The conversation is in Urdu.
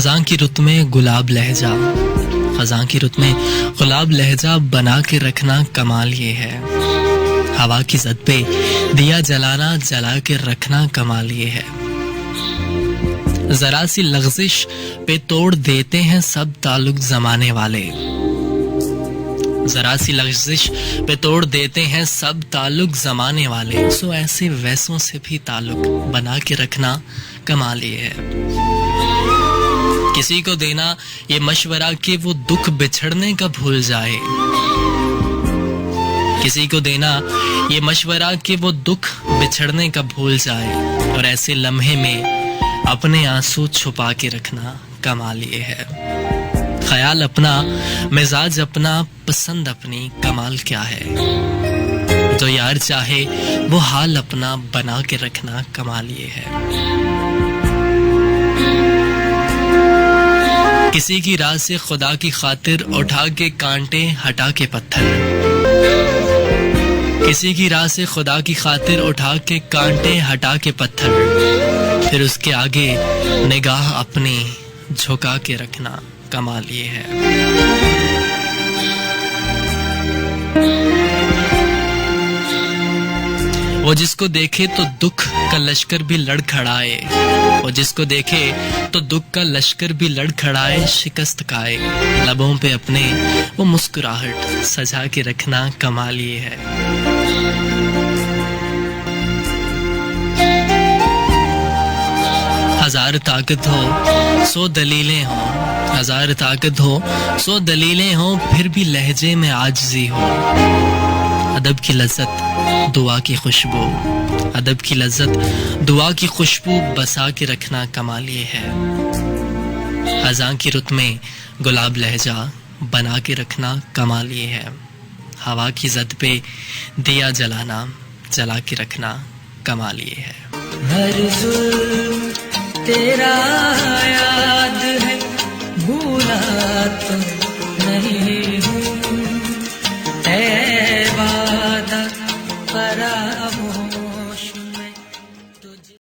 خزاں کی رت میں گلاب لہجہ، خزاں کی رت میں گلاب لہجہ بنا کے رکھنا کمال یہ ہے، ہوا کی زد پہ دیا جلانا جلا کے رکھنا کمال یہ ہے، ذرا سی لغزش پہ توڑ دیتے ہیں سب تعلق زمانے والے، ذرا سی لغزش پہ توڑ دیتے ہیں سب تعلق زمانے والے، سو ایسے ویسوں سے بھی تعلق بنا کے رکھنا کمال یہ ہے، کسی کو دینا یہ مشورہ کہ وہ دکھ بچھڑنے کا بھول جائے، کسی کو دینا یہ مشورہ کہ وہ دکھ بچھڑنے کا بھول جائے، اور ایسے لمحے میں اپنے آنسو چھپا کے رکھنا کمال یہ ہے، خیال اپنا، مزاج اپنا، پسند اپنی، کمال کیا ہے، جو یار چاہے وہ حال اپنا بنا کے رکھنا کمال یہ ہے، کسی کی راہ سے خدا کی خاطر اٹھا کے کانٹے ہٹا کے پتھر، کسی کی راہ سے خدا کی خاطر اٹھا کے کانٹے ہٹا کے پتھر، پھر اس کے آگے نگاہ اپنی جھکا کے رکھنا کمال یہ ہے، وہ جس کو دیکھے تو دکھ کا لشکر بھی لڑ کھڑائے، وہ جس کو دیکھے تو دکھ کا لشکر بھی لڑ کھڑائے، شکست کھائے، لبوں پہ اپنے وہ مسکراہٹ سجا کے رکھنا کمال یہ ہے، ہزار طاقت ہو سو دلیلیں ہوں، ہزار طاقت ہو سو دلیلیں ہوں، پھر بھی لہجے میں عاجزی ہو، ادب کی لذت دعا کی خوشبو، ادب کی لذت دعا کی خوشبو بسا کے رکھنا کمال یہ ہے، خزاں کی رت میں گلاب لہجہ بنا کے رکھنا کمال یہ ہے، ہوا کی زد پہ دیا جلانا جلا کے رکھنا کمال یہ ہے، ہر ظلم تیرا یاد ہے، بھولا تو نہیں ہوں،